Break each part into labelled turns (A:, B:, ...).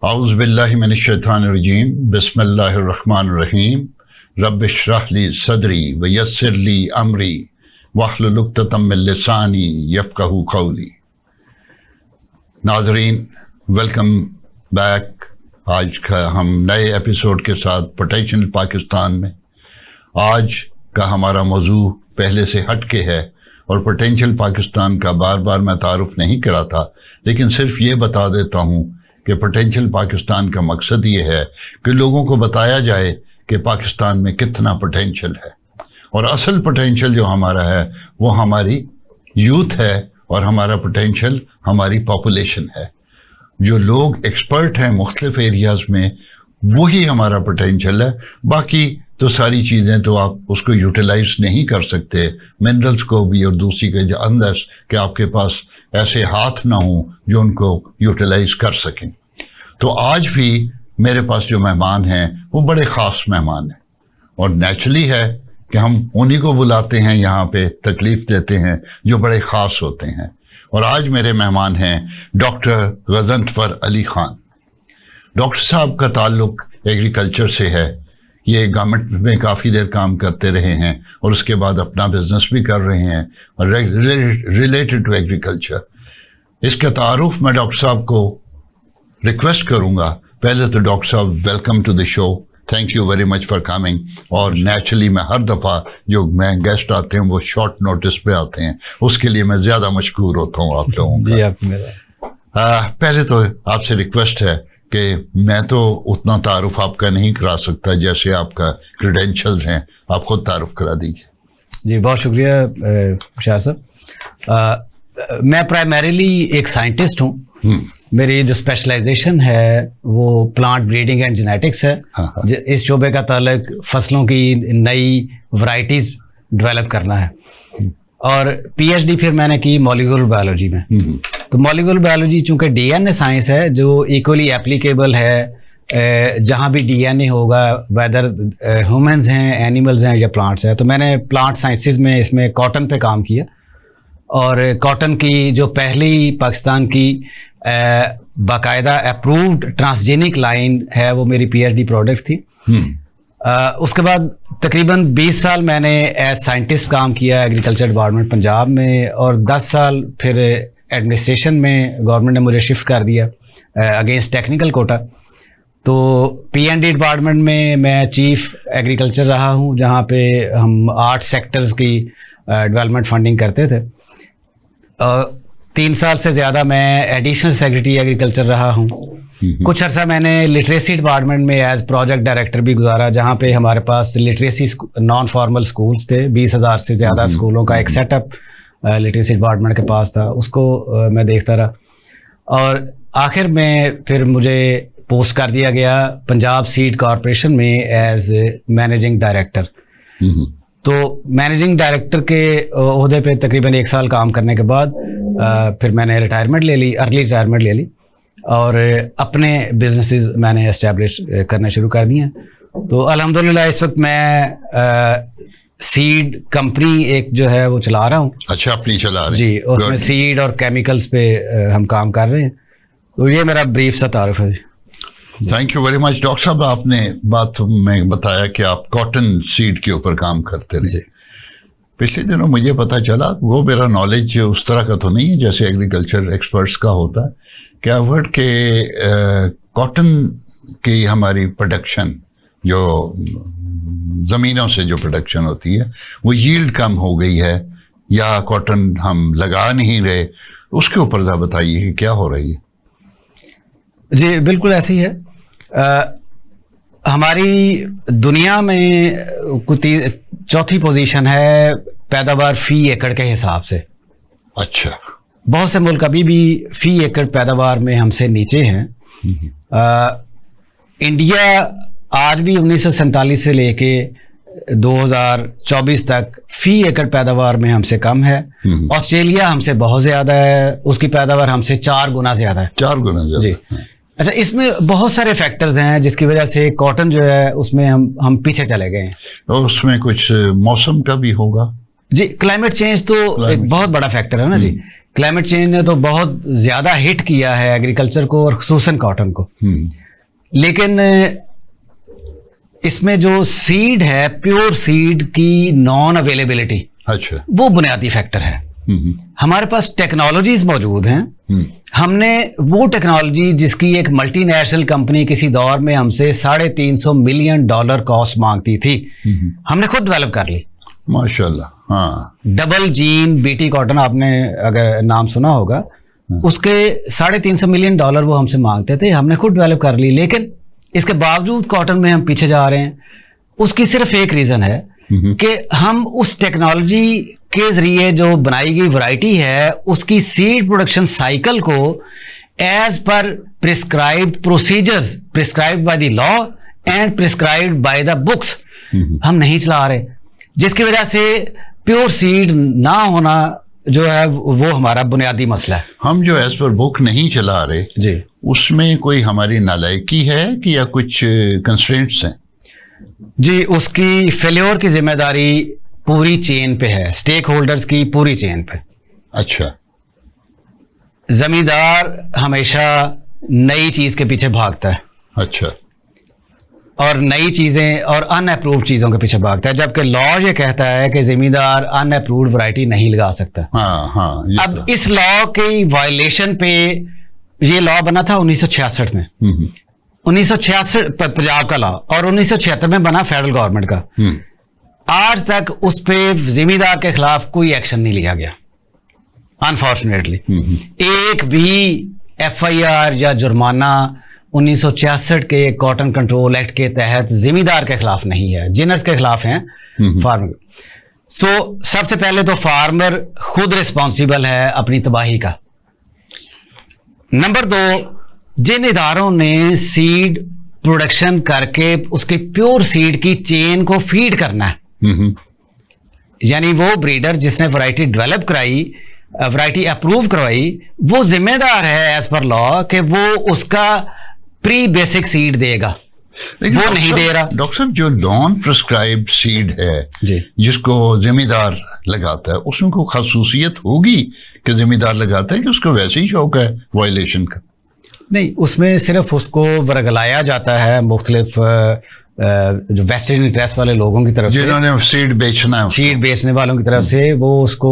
A: औज़ु बिल्लाहि मिनश्शैतानिर्रजीम बिस्मिल्लाहिर्रहमानिर्रहीम रब्बि इश्रह ली सदरी व यस्सिर ली अमरी वहलुल उक़दतम मिन लिसानी यफ़क़हू क़ौली। नाज़रीन, वेलकम बैक। आज का हम नए एपिसोड के साथ पोटेंशियल पाकिस्तान में। आज का हमारा मौजू पहले से हट के है और पोटेंशियल पाकिस्तान का बार बार मैं तारुफ नहीं करा था, लेकिन सिर्फ ये बता देता हूँ कि पोटेंशियल पाकिस्तान का मकसद ये है कि लोगों को बताया जाए कि पाकिस्तान में कितना पोटेंशियल है। और असल पोटेंशियल जो हमारा है वो हमारी यूथ है और हमारा पोटेंशियल हमारी पॉपुलेशन है। जो लोग एक्सपर्ट हैं मुख्तलिफ एरियाज़ में, वही हमारा पोटेंशियल है। बाकी तो सारी चीज़ें तो आप उसको यूटिलाइज नहीं कर सकते, मिनरल्स को भी और दूसरी के जो अंदर कि आपके पास ऐसे हाथ ना हों जो उनको यूटिलाइज कर सकें। तो आज भी मेरे पास जो मेहमान हैं वो बड़े ख़ास मेहमान हैं और नेचुरली है कि हम उन्हीं को बुलाते हैं, यहाँ पे तकलीफ़ देते हैं जो बड़े ख़ास होते हैं। और आज मेरे मेहमान हैं डॉक्टर गज़नफ़र अली ख़ान। डॉक्टर साहब का ताल्लुक़ एग्रीकल्चर से है। ये गवर्नमेंट में काफ़ी देर काम करते रहे हैं और उसके बाद अपना बिजनेस भी कर रहे हैं और रिलेटेड टू एग्रीकल्चर। इसका तारुफ मैं डॉक्टर साहब को रिक्वेस्ट करूँगा। पहले तो डॉक्टर साहब, welcome to the show, thank you very much for coming. और नेचुरली मैं हर दफ़ा जो मैं गेस्ट आते हैं वो शॉर्ट नोटिस पे आते हैं, उसके लिए मैं ज़्यादा मशकूर होता हूँ आप लोगों का।
B: जी, आप मेरा
A: पहले तो आपसे रिक्वेस्ट है कि मैं तो उतना तारुफ आपका नहीं करा सकता जैसे आपका क्रेडेंशियल्स हैं, आप खुद तारुफ करा दीजिए।
B: जी, बहुत शुक्रिया शाह साहब। मैं प्राइमरीली एक साइंटिस्ट हूँ। मेरी जो स्पेशलाइजेशन है वो प्लांट ब्रीडिंग एंड जेनेटिक्स है।
A: हाँ।
B: इस शोबे का ताल्लुक फसलों की नई वैरायटीज़ डेवलप करना है। और पीएचडी फिर मैंने की मॉलिक्यूलर बायोलॉजी में। तो मॉलिक्यूलर बायोलॉजी चूँकि डीएनए साइंस है जो इक्वली एप्लीकेबल है जहाँ भी डीएनए होगा, वेदर ह्यूमंस हैं, एनिमल्स हैं या प्लांट्स हैं। तो मैंने प्लांट साइंसेस में इसमें कॉटन पे काम किया और कॉटन की जो पहली पाकिस्तान की बाकायदा अप्रूव्ड ट्रांसजेनिक लाइन है वो मेरी पीएचडी प्रोडक्ट थी। उसके बाद तकरीबन 20 साल मैंने एज साइंटिस्ट काम किया एग्रीकल्चर डिपार्टमेंट पंजाब में और 10 साल फिर एडमिनिस्ट्रेशन में गवर्नमेंट ने मुझे शिफ्ट कर दिया अगेंस्ट टेक्निकल कोटा। तो पीएनडी डिपार्टमेंट में मैं चीफ एग्रीकल्चर रहा हूँ जहाँ पे हम 8 सेक्टर्स की डेवलपमेंट फंडिंग करते थे। 3 साल से ज़्यादा मैं एडिशनल सेक्रेटरी एग्रीकल्चर रहा हूँ। कुछ अर्सा मैंने लिटरेसी डिपार्टमेंट में एज प्रोजेक्ट डायरेक्टर भी गुजारा जहाँ पे हमारे पास लिटरेसी नॉन फॉर्मल स्कूल्स थे। 20,000 से ज़्यादा स्कूलों का एक सेटअप लिटरेसी डिपार्टमेंट के पास था, उसको मैं देखता रहा। और आखिर में फिर मुझे पोस्ट कर दिया गया पंजाब सीड कॉरपोरेशन में एज मैनेजिंग डायरेक्टर। तो मैनेजिंग डायरेक्टर के ओहदे पे तकरीबन 1 साल काम करने के बाद फिर मैंने रिटायरमेंट ले ली, अर्ली रिटायरमेंट ले ली और अपने बिजनेसेस मैंने एस्टैब्लिश करने शुरू कर दिए। तो अल्हम्दुलिल्लाह इस वक्त मैं सीड कंपनी एक जो है वो चला रहा हूँ।
A: अच्छा, अपनी चला रहे हैं?
B: जी, उसमें सीड और केमिकल्स पे हम काम कर रहे हैं। तो ये मेरा ब्रीफ सा तारुफ है।
A: Thank you very much. Doctor साहब, आपने बात में बताया कि आप कॉटन सीड के ऊपर काम करते रहे। पिछले दिनों मुझे पता चला, वो मेरा नॉलेज उस तरह का तो नहीं है जैसे एग्रीकल्चर एक्सपर्ट्स का होता है, कि आई वर्ड के कॉटन की हमारी प्रोडक्शन जो ज़मीनों से जो प्रोडक्शन होती है वो यील्ड कम हो गई है या कॉटन हम लगा नहीं रहे, उसके ऊपर ज़रा बताइए कि क्या हो रही है।
B: जी, बिल्कुल ऐसे ही है। हमारी दुनिया में चौथी पोजीशन है पैदावार फ़ी एकड़ के हिसाब से।
A: अच्छा।
B: बहुत से मुल्क अभी भी फ़ी एकड़ पैदावार में हमसे नीचे हैं। इंडिया आज भी 1947 से लेके 2024 तक फ़ी एकड़ पैदावार में हमसे कम है। ऑस्ट्रेलिया हमसे बहुत ज़्यादा है, उसकी पैदावार हमसे 4 गुना ज़्यादा है।
A: 4 गुना ज़्यादा।
B: जी। अच्छा, इसमें बहुत सारे फैक्टर्स हैं जिसकी वजह से कॉटन जो है उसमें हम पीछे चले गए हैं।
A: तो उसमें कुछ मौसम का भी होगा?
B: जी, क्लाइमेट चेंज तो एक बहुत बड़ा फैक्टर है ना जी, क्लाइमेट चेंज ने तो बहुत ज़्यादा हिट किया है एग्रीकल्चर को और खुसूसन कॉटन को। लेकिन इसमें जो सीड है, प्योर सीड की नॉन अवेलेबिलिटी,
A: अच्छा,
B: वो बुनियादी फैक्टर है। हमारे पास टेक्नोलॉजीज मौजूद हैं। हमने वो टेक्नोलॉजी जिसकी एक मल्टीनेशनल कंपनी किसी दौर में हमसे $350 मिलियन कॉस्ट मांगती थी, हमने खुद डेवलप कर ली
A: माशाल्लाह। हाँ,
B: डबल जीन बीटी कॉटन, आपने अगर नाम सुना होगा, उसके $350 मिलियन वो हमसे मांगते थे, हमने खुद डेवलप कर ली। लेकिन इसके बावजूद कॉटन में हम पीछे जा रहे हैं। उसकी सिर्फ एक रीज़न है कि हम उस टेक्नोलॉजी के जरिए जो बनाई गई वैरायटी है उसकी सीड प्रोडक्शन साइकिल को as per prescribed procedures, prescribed by the law and prescribed by the books हम नहीं चला रहे, जिसकी वजह से प्योर सीड ना होना जो है वो हमारा बुनियादी मसला है।
A: हम जो एज पर बुक नहीं चला रहे
B: जी,
A: उसमें कोई हमारी नालायकी है कि या कुछ कंस्ट्रेंट्स हैं?
B: जी, उसकी फेल्योर की जिम्मेदारी पूरी चेन पे है, स्टेक होल्डर्स की पूरी चेन पे।
A: अच्छा,
B: जमींदार हमेशा नई चीज के पीछे भागता है।
A: अच्छा,
B: और नई चीजें और अनअप्रूव्ड चीजों के पीछे भागता है, जबकि लॉ ये कहता है कि जमींदार अनअप्रूव्ड वैरायटी नहीं लगा सकता।
A: हाँ हाँ,
B: अब इस लॉ की वायलेशन पे ये लॉ बना था 1966 में, 1966 पंजाब का लॉ, और 1976 में बना फेडरल गवर्नमेंट का। आज तक उस पे जिम्मेदार के खिलाफ कोई एक्शन नहीं लिया गया, अनफॉर्चुनेटली। एक भी FIR या जुर्माना 1966 के कॉटन कंट्रोल एक्ट के तहत जिम्मेदार के खिलाफ नहीं है, जिनर्स के खिलाफ हैं, फार्मर। सो सबसे पहले तो फार्मर खुद रिस्पॉन्सिबल है अपनी तबाही का। नंबर 2, जिन इदारों ने सीड प्रोडक्शन करके उसकी प्योर सीड की चेन को फीड करना है, यानी वो ब्रीडर जिसने वैरायटी डेवलप कराई, वैरायटी अप्रूव करवाई, वो जिम्मेदार है एज पर लॉ कि वो उसका प्री बेसिक सीड देगा। वो नहीं दे रहा।
A: डॉक्टर साहब, जो नॉन प्रिस्क्राइब्ड सीड है
B: जी,
A: जिसको जिम्मेदार लगाता है, उसमें कोई खासूसियत होगी कि जिम्मेदार लगाता है कि उसको वैसे ही शौक है वायलेशन का?
B: नहीं, उसमें सिर्फ उसको वर्गलाया जाता है मुख्तलिफ जो वेस्टेड इंटरेस्ट वाले लोगों की तरफ से,
A: जिन्होंने सीड बेचना है,
B: सीड बेचने वालों की तरफ से, वो उसको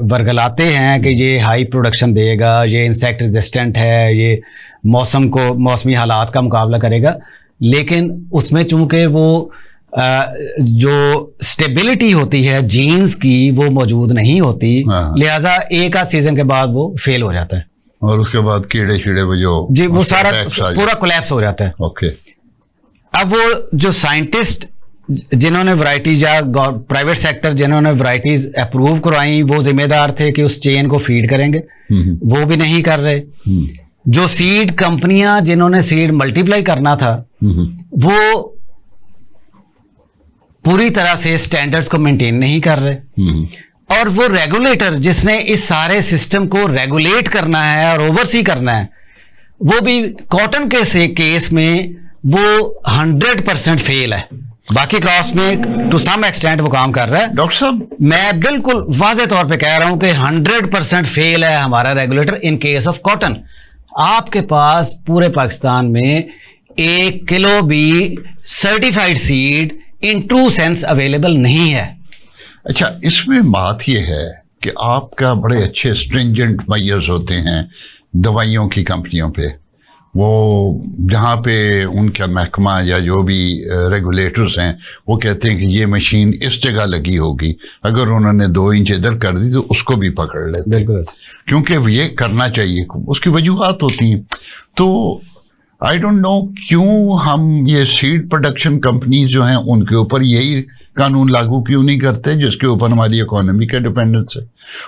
B: वर्गलाते हैं कि ये हाई प्रोडक्शन देगा, ये इंसेक्ट रेजिस्टेंट है, ये मौसमी हालात का मुकाबला करेगा। लेकिन उसमें चूंकि वो जो स्टेबिलिटी होती है जीन्स की वो मौजूद नहीं होती, लिहाजा एक आध सीजन के बाद वो फेल हो जाता है
A: और उसके बाद कीड़े शीड़े वो जो
B: जी वो सारा पूरा कोलैप्स हो जाता है।
A: ओके।
B: अब वो जो साइंटिस्ट जिन्होंने वैरायटी या प्राइवेट सेक्टर जिन्होंने वैरायटीज अप्रूव करवाई, वो जिम्मेदार थे कि उस चेन को फीड करेंगे, वो भी नहीं कर रहे। जो सीड कंपनियां जिन्होंने सीड मल्टीप्लाई करना था, वो पूरी तरह से स्टैंडर्ड्स को मेंटेन नहीं कर रहे। और वो रेगुलेटर जिसने इस सारे सिस्टम को रेगुलेट करना है और ओवरसी करना है, वो भी कॉटन के से केस में वो 100% फेल है। बाकी क्रॉस में टू सम एक्सटेंट वो काम कर रहा है।
A: डॉक्टर साहब,
B: मैं बिल्कुल वाज़े तौर पे कह रहा हूं कि 100% फेल है हमारा regulator in case of cotton. आपके पास पूरे पाकिस्तान में 1 किलो भी certified seed in true sense available नहीं है।
A: अच्छा, इसमें बात यह है कि आपका बड़े अच्छे स्ट्रिंजेंट मेजर्स होते हैं दवाइयों की कंपनियों पे, वो जहाँ पे उनका महकमा या जो भी रेगुलेटर्स हैं वो कहते हैं कि ये मशीन इस जगह लगी होगी, अगर उन्होंने 2 इंच इधर कर दी तो उसको भी पकड़ लेते,
B: बिल्कुल,
A: क्योंकि ये करना चाहिए, उसकी वजूहात होती हैं। तो आई डोंट नो क्यों हम ये सीड प्रोडक्शन कंपनीज जो हैं उनके ऊपर यही कानून लागू क्यों नहीं करते जिसके ऊपर हमारी इकोनॉमी का डिपेंडेंस है।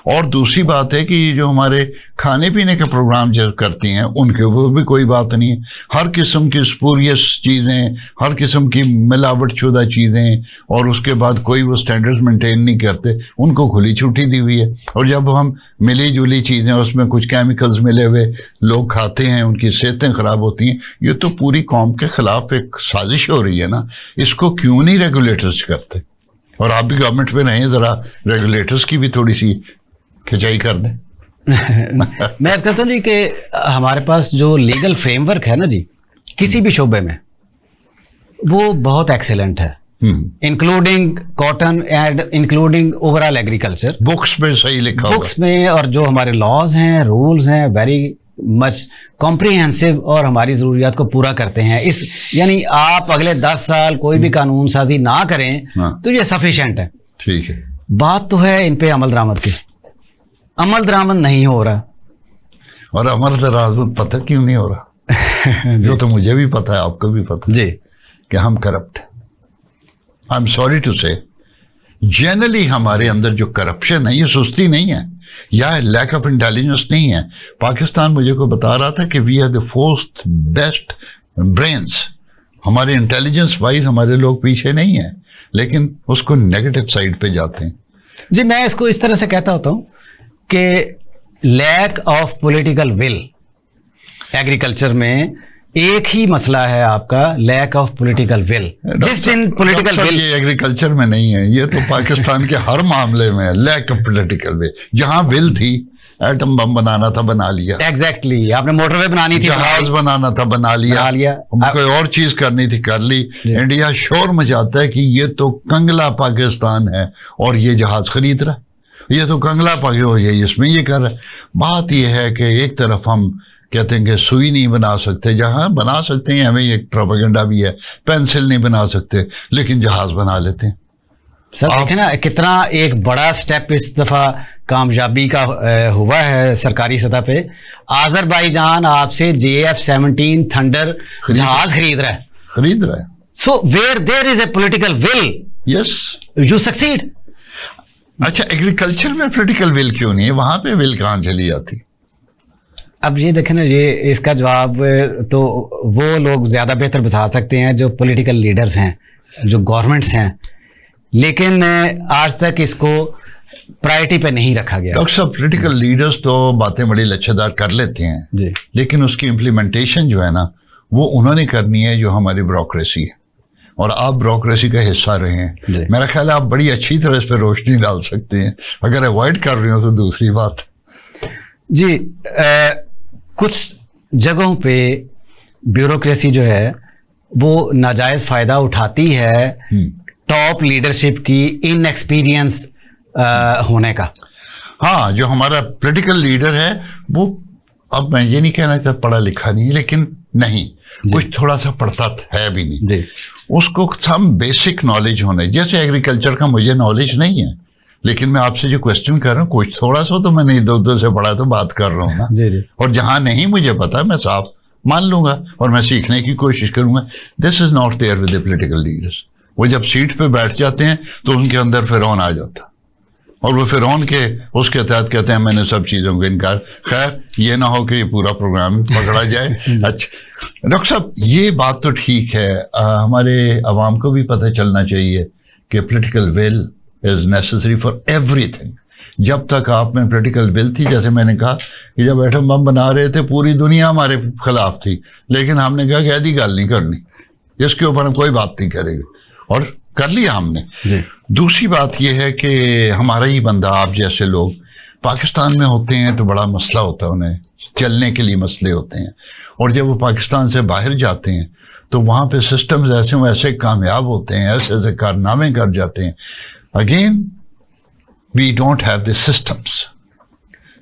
A: और दूसरी बात है कि जो हमारे खाने पीने के प्रोग्राम जो करती हैं उनके ऊपर भी कोई बात नहीं है। हर किस्म की स्पूरियस चीज़ें, हर किस्म की मिलावटशुदा चीज़ें, और उसके बाद कोई वो स्टैंडर्ड्स मेंटेन नहीं करते, उनको खुली छुट्टी दी हुई है। और जब हम मिली जुली चीज़ें उसमें कुछ केमिकल्स मिले हुए लोग खाते हैं, उनकी सेहतें ख़राब होती हैं। ये तो पूरी कौम के ख़िलाफ़ एक साजिश हो रही है ना, इसको क्यों नहीं रेगुलेटर्स करते? और आप भी गवर्नमेंट में रहें, ज़रा रेगुलेटर्स की भी थोड़ी सी खिंचाई कर दें।
B: मैं कहता हूँ जी कि हमारे पास जो लीगल फ्रेमवर्क है ना जी किसी भी शोबे में, वो बहुत एक्सेलेंट है, including cotton and including overall agriculture.
A: Books में सही लिखा
B: बुक्स में, और जो हमारे लॉज हैं, रूल्स हैं, वेरी मच कॉम्प्रिहेंसिव और हमारी ज़रूरियात को पूरा करते हैं। इस यानी आप अगले 10 साल कोई भी कानून साजी ना करें तो ये सफिशिएंट है।
A: ठीक है।
B: बात तो है इन पे अमल दरामद की, अमल दरामद नहीं हो रहा।
A: और अमल दरामद पता क्यों नहीं हो रहा? जो तो मुझे भी पता है, आपको भी पता
B: जी,
A: कि हम करप्ट हैं। आई एम सॉरी टू से, जनरली हमारे अंदर जो करप्शन है ये सुस्ती नहीं है या लैक ऑफ इंटेलिजेंस नहीं है। पाकिस्तान मुझे को बता रहा था कि we are the fourth best brains, हमारे इंटेलिजेंस वाइज हमारे लोग पीछे नहीं हैं, लेकिन उसको नेगेटिव साइड पे जाते हैं।
B: जी, मैं इसको इस तरह से कहता होता हूँ कि lack of political will, agriculture में एक ही मसला है आपका, लैक ऑफ पॉलिटिकल विल। जिस दिन पॉलिटिकल विल,
A: ये एग्रीकल्चर में नहीं है, ये तो पाकिस्तान के हर मामले में लैक ऑफ पॉलिटिकल विल। जहां विल थी, एटम बम बनाना था बना लिया,
B: एग्जैक्टली आपने मोटरवे बनानी थी,
A: जहाज बनाना था बना लिया, कोई और चीज करनी थी कर ली। इंडिया शोर मचाता है कि ये तो कंगला पाकिस्तान है और ये जहाज खरीद रहा है, ये तो कंगला पाकिस्तान, ये इसमें ये कर रहा है। बात ये है कि एक तरफ हम कहते हैं कि सुई नहीं बना सकते, जहां बना सकते हैं, हमें एक प्रोपेगेंडा भी है, पेंसिल नहीं बना सकते लेकिन जहाज बना लेते हैं।
B: सर देखें ना कितना एक बड़ा स्टेप इस दफा कामयाबी का हुआ है सरकारी सतह पे। आज़रबाईजान आपसे JF-17 थंडर जहाज खरीद रहा है। So where there is a political will,
A: yes,
B: you succeed.
A: अच्छा, एग्रीकल्चर में पॉलिटिकल विल क्यों नहीं है? वहां पे विल कहां चली जाती?
B: अब ये देखें ना, ये इसका जवाब तो वो लोग ज़्यादा बेहतर बता सकते हैं जो पॉलिटिकल लीडर्स हैं, जो गवर्नमेंट्स हैं, लेकिन आज तक इसको प्रायोरिटी पे नहीं रखा गया।
A: डॉक्टर साहब, पॉलिटिकल लीडर्स तो बातें बड़ी लच्छेदार कर लेते हैं
B: जी,
A: लेकिन उसकी इम्प्लीमेंटेशन जो है ना, वो उन्होंने करनी है जो हमारी ब्यूरोक्रेसी है, और आप ब्यूरोक्रेसी का हिस्सा रहे हैं। मेरा ख्याल है आप बड़ी अच्छी तरह इस पर रोशनी डाल सकते हैं। अगर अवॉइड कर रहे हो तो दूसरी बात।
B: जी, कुछ जगहों पे ब्यूरोक्रेसी जो है वो नाजायज फ़ायदा उठाती है टॉप लीडरशिप की इनएक्सपीरियंस होने का।
A: हाँ, जो हमारा पॉलिटिकल लीडर है वो, अब मैं ये नहीं कहना चाहता पढ़ा लिखा नहीं, लेकिन नहीं, कुछ थोड़ा सा पढ़ता है भी नहीं
B: जी।
A: उसको सम बेसिक नॉलेज होने, जैसे एग्रीकल्चर का मुझे नॉलेज नहीं है, लेकिन मैं आपसे जो क्वेश्चन कर रहा हूँ कुछ थोड़ा सा तो मैंने इधर उधर से पढ़ा, तो बात कर रहा हूँ ना
B: जी।
A: और जहाँ नहीं मुझे पता मैं साफ मान लूंगा और मैं सीखने की कोशिश करूंगा। This is not there with the political leaders. वो जब सीट पे बैठ जाते हैं तो उनके अंदर फिरौन आ जाता, और वो फिरौन के उसके तहत कहते हैं मैंने सब चीज़ों को इनकार। खैर, ये ना हो कि ये पूरा प्रोग्राम पकड़ा जाए। अच्छा डॉक्टर साहब, ये बात तो ठीक है, हमारे अवाम को भी पता चलना चाहिए कि political will is necessary for everything. जब तक आप में पॉलिटिकल विल थी, जैसे मैंने कहा कि जब एटम बम बना रहे थे पूरी दुनिया हमारे खिलाफ थी, लेकिन हमने कहा कि ऐसी गल नहीं करनी, इसके ऊपर हम कोई बात नहीं करेंगे, और कर लिया हमने जी। दूसरी बात यह है कि हमारा ही बंदा, आप जैसे लोग पाकिस्तान में होते हैं तो बड़ा मसला होता है, उन्हें चलने के लिए मसले होते हैं, और जब वो पाकिस्तान से बाहर जाते हैं तो वहाँ पे सिस्टम्स ऐसे वैसे कामयाब होते हैं, ऐसे ऐसे कारनामे कर जाते हैं। Again we don't have the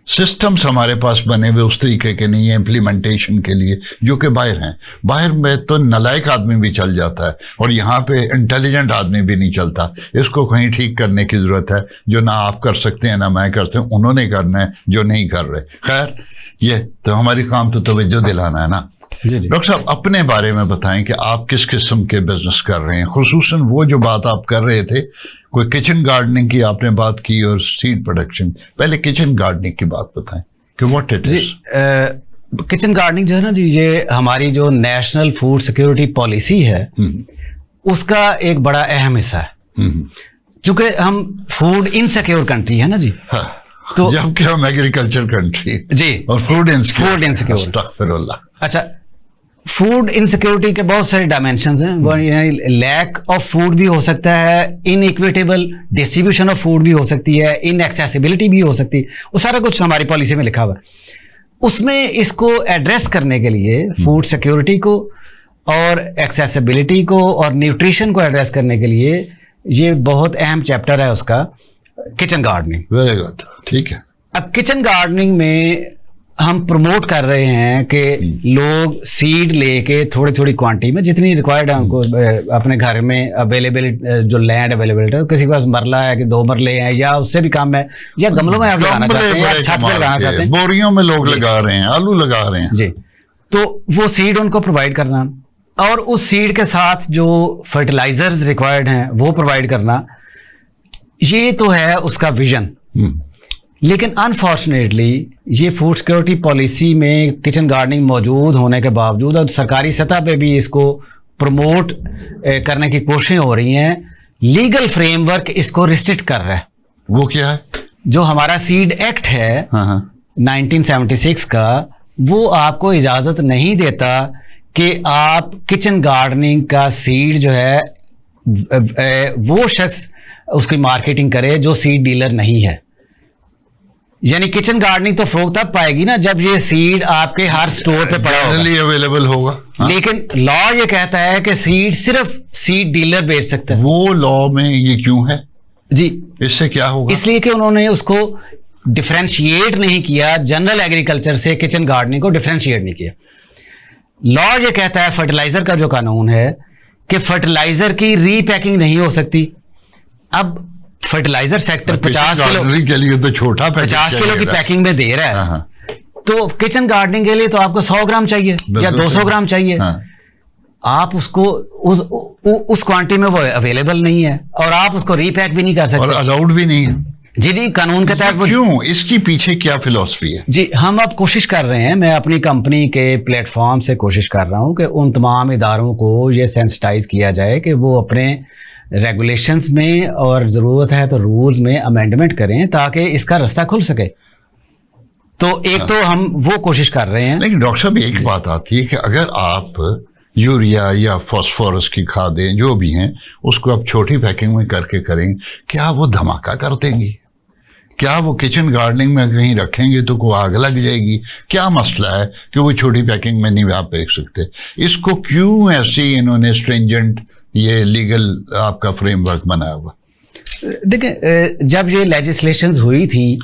A: systems हमारे पास बने हुए उस तरीके के नहीं है इम्प्लीमेंटेशन के लिए, जो कि बाहर हैं। बाहर में तो नालायक आदमी भी चल जाता है और यहाँ पे इंटेलिजेंट आदमी भी नहीं चलता। इसको कहीं ठीक करने की ज़रूरत है, जो ना आप कर सकते हैं ना मैं कर सकते हैं, उन्होंने करना है जो नहीं कर रहे। खैर, ये तो हमारी काम तो तवज्जो दिलाना है ना। डॉक्टर साहब, अपने बारे में बताएं कि आप किस किस्म के बिजनेस कर रहे हैं, खुसूसन वो जो बात आप कर रहे थे, कोई किचन गार्डनिंग की आपने बात की और सीड प्रोडक्शन। पहले किचन गार्डनिंग की बात बताएं कि what it is.
B: Kitchen gardening जो है ना जी, ये हमारी जो नेशनल फूड सिक्योरिटी पॉलिसी है उसका एक बड़ा अहम हिस्सा है, चूंकि हम फूड इनसिक्योर कंट्री है ना जी।
A: हाँ, तो जबकि हम एग्रीकल्चर कंट्री
B: जी,
A: और फूड इनसिक्योर।
B: अच्छा, फूड इनसिक्योरिटी के बहुत सारे डायमेंशंस हैं। लैक ऑफ फूड भी हो सकता है, इनइक्विटेबल डिस्ट्रीब्यूशन ऑफ फूड भी हो सकती है, इनएक्सेसिबिलिटी भी हो सकती है। वो सारा कुछ हमारी पॉलिसी में लिखा हुआ है। उसमें इसको एड्रेस करने के लिए फूड सिक्योरिटी को और एक्सेसिबिलिटी को और न्यूट्रिशन को एड्रेस करने के लिए ये बहुत अहम चैप्टर है उसका, किचन गार्डनिंग।
A: वेरी गुड, ठीक है।
B: अब किचन गार्डनिंग में हम प्रमोट कर रहे हैं कि लोग सीड लेके थोड़ी थोड़ी क्वांटिटी में जितनी रिक्वायर्ड है उनको अपने घर में अवेलेबल जो लैंड अवेलेबल है, किसी के पास मरला है कि 2 मरले हैं या उससे भी कम है, या गमलों में आप लगाना चाहते हैं या छत पे लगाना चाहते हैं,
A: बोरियों में लोग लगा रहे हैं, आलू लगा रहे हैं
B: जी, तो वो सीड उनको प्रोवाइड करना और उस सीड के साथ जो फर्टिलाइजर्स रिक्वायर्ड हैं वो प्रोवाइड करना, ये तो है उसका विजन। लेकिन अनफॉर्चुनेटली ये फूड सिक्योरिटी पॉलिसी में किचन गार्डनिंग मौजूद होने के बावजूद और सरकारी सतह पे भी इसको प्रमोट करने की कोशिशें हो रही हैं, लीगल फ्रेमवर्क इसको रिस्ट्रिक्ट कर रहा है।
A: वो क्या है?
B: जो हमारा सीड एक्ट है 1976 का, वो आपको इजाज़त नहीं देता कि आप किचन गार्डनिंग का सीड जो है वो शख्स उसकी मार्केटिंग करे जो सीड डीलर नहीं है। यानी किचन गार्डनिंग तो फरोख्त तब पाएगी ना जब ये सीड आपके हर स्टोर पे पड़ा होगा,
A: अवेलेबल होगा।
B: लेकिन लॉ ये कहता है कि सीड सिर्फ सीड डीलर बेच सकता है।
A: वो लॉ में ये क्यों है
B: जी?
A: इससे क्या होगा?
B: इसलिए कि उन्होंने उसको डिफरेंशिएट नहीं किया, जनरल एग्रीकल्चर से किचन गार्डनिंग को डिफरेंशिएट नहीं किया। लॉ ये कहता है, फर्टिलाइजर का जो कानून है, कि फर्टिलाइजर की रीपैकिंग नहीं हो सकती। अब फर्टिलाइजर सेक्टर 50 किलो
A: के लिए तो छोटा
B: 50 किलो की पैकिंग में दे रहा है, तो किचन गार्डनिंग के लिए तो आपको 100 ग्राम चाहिए या 200 ग्राम चाहिए। आप उसको उस क्वांटिटी में वो अवेलेबल नहीं है और आप उसको रीपैक भी नहीं कर सकते
A: और अलाउड भी नहीं है।
B: जी जी, कानून के तहत।
A: क्यों? इसकी पीछे क्या फिलॉसफी है?
B: जी, हम अब कोशिश कर रहे हैं, मैं अपनी कंपनी के प्लेटफॉर्म से कोशिश कर रहा हूं कि उन तमाम इदारों को ये सेंसिटाइज किया जाए कि वो अपने रेगुलेशंस में और ज़रूरत है तो रूल्स में अमेंडमेंट करें ताकि इसका रास्ता खुल सके। तो एक तो हम वो कोशिश कर रहे हैं।
A: लेकिन डॉक्टर साहब, एक बात आती है कि अगर आप यूरिया या फॉस्फोरस की खादें जो भी हैं उसको आप छोटी पैकिंग में करके करेंगे, क्या वो धमाका कर देंगी? क्या वो किचन गार्डनिंग में कहीं रखेंगे तो कोई आग लग जाएगी? क्या मसला है कि वो छोटी पैकिंग में नहीं आप बेच सकते? इसको क्यों ऐसी इन्होंने स्ट्रिंजेंट ये लीगल आपका फ्रेमवर्क बनाया हुआ?
B: देखिए, जब ये लेजिस्लेशंस हुई थी,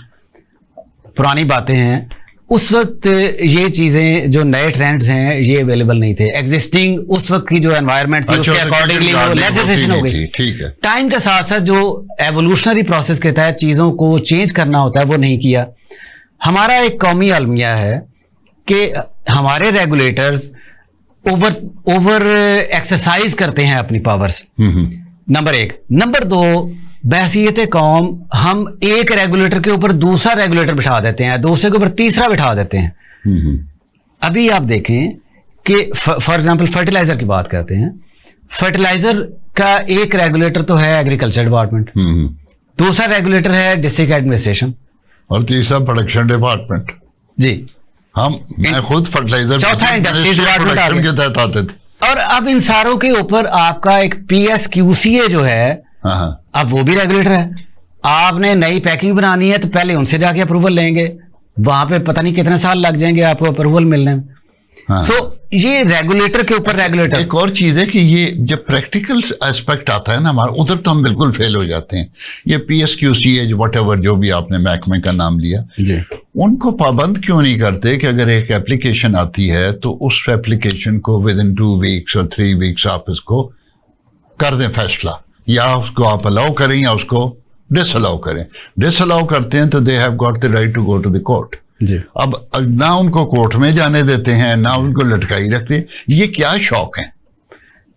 B: पुरानी बातें हैं, उस वक्त ये चीज़ें जो नए ट्रेंड्स हैं ये अवेलेबल नहीं थे। एग्जिस्टिंग उस वक्त की जो एनवायरनमेंट थी उसके अकॉर्डिंगली वो लेजिस्लेशन हो गई।
A: ठीक है।
B: टाइम के साथ साथ जो एवोल्यूशनरी प्रोसेस के तहत चीज़ों को चेंज करना होता है वो नहीं किया। हमारा एक कौमी अलमिया है कि हमारे रेगुलेटर्स ओवर एक्सरसाइज करते हैं अपनी पावर्स, नंबर 1। नंबर 2, बहसीयत कौम हम एक रेगुलेटर के ऊपर दूसरा रेगुलेटर बिठा देते हैं, दूसरे के ऊपर तीसरा बिठा देते हैं। अभी आप देखें कि फॉर एग्जांपल फर्टिलाइजर की बात करते हैं, फर्टिलाइजर का एक रेगुलेटर तो है एग्रीकल्चर डिपार्टमेंट, दूसरा रेगुलेटर है डिस्ट्रिक्ट एडमिनिस्ट्रेशन,
A: और तीसरा प्रोडक्शन डिपार्टमेंट।
B: जी,
A: मैं खुद फर्टिलाइजर
B: चौथा इंडस्ट्रीज डिपार्टमेंट
A: के तहत आते थे।
B: और अब इन सारों के ऊपर आपका एक PSQCA जो है, अब वो भी रेगुलेटर है। आपने नई पैकिंग बनानी है तो पहले उनसे जाके अप्रूवल लेंगे, वहां पे पता नहीं कितने साल लग जाएंगे आपको अप्रूवल मिलने में। सो ये रेगुलेटर के ऊपर रेगुलेटर।
A: एक और चीज है कि ये जब प्रैक्टिकल एस्पेक्ट आता है ना हमारा, उधर तो हम बिल्कुल फेल हो जाते हैं। ये PSQCA व्हाटएवर जो भी आपने महकमे का नाम लिया
B: जी,
A: उनको पाबंद क्यों नहीं करते कि अगर एक एप्लीकेशन आती है तो उस एप्लीकेशन को विद इन 2 वीक्स और 3 वीक्स आप इसको कर दें फैसला, या उसको आप अलाउ करें या उसको डिसअलाउ करें। डिसअलाउ करते हैं तो they have got the right to go to the court. अब ना उनको कोर्ट में जाने देते हैं, ना उनको लटकाई रखते हैं। ये क्या शौक है?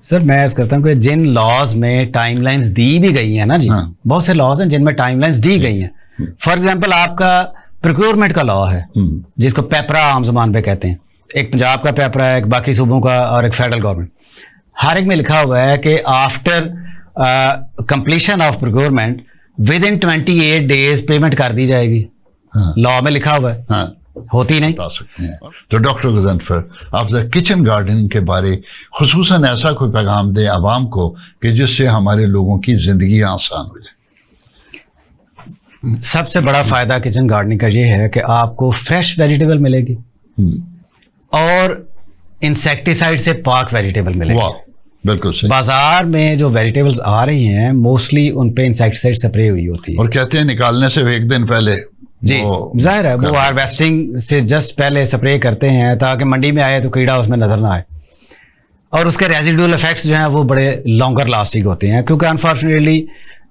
B: सर, मैं ऐसा करता हूँ कि जिन लॉज में टाइमलाइंस दी भी गई है ना जी, बहुत से लॉज हैं जिनमें टाइमलाइंस दी गई हैं। फॉर एग्जांपल आपका प्रोक्योरमेंट का लॉ है जिसको पेपरा आम जबान पे कहते हैं। एक पंजाब का पेपरा है, एक बाकी सूबों का, और एक फेडरल गवर्नमेंट। हर एक में लिखा हुआ है कि after completion of procurement with in 28 days payment कर दी जाएगी। लॉ में लिखा हुआ है। होती नहीं।
A: बता सकते हैं। तो डॉक्टर गज़नफ़र, आप किचन गार्डनिंग के बारे खुसूसन ऐसा कोई पैगाम दें आवाम को कि जिससे हमारे लोगों की ज़िंदगी आसान हो जाए।
B: सबसे बड़ा फ़ायदा किचन गार्डनिंग का ये है कि आपको फ्रेश वेजिटेबल मिलेगी और इंसेक्टिसाइड से पाक वेजिटेबल मिलेगी।
A: वाह, बिल्कुल सही।
B: बाजार में जो वेजिटेबल्स आ रही हैं मोस्टली उन पे इंसेक्टिसाइड स्प्रे हुई होती है
A: और कहते हैं निकालने से एक दिन पहले
B: जी, जाहिर है वो हार्वेस्टिंग से जस्ट पहले स्प्रे करते हैं ताकि मंडी में आए तो कीड़ा उसमें नजर ना आए, और उसके रेजिडुअल इफेक्ट्स जो हैं वो बड़े लॉन्गर लास्टिंग होते हैं, क्योंकि अनफॉर्चुनेटली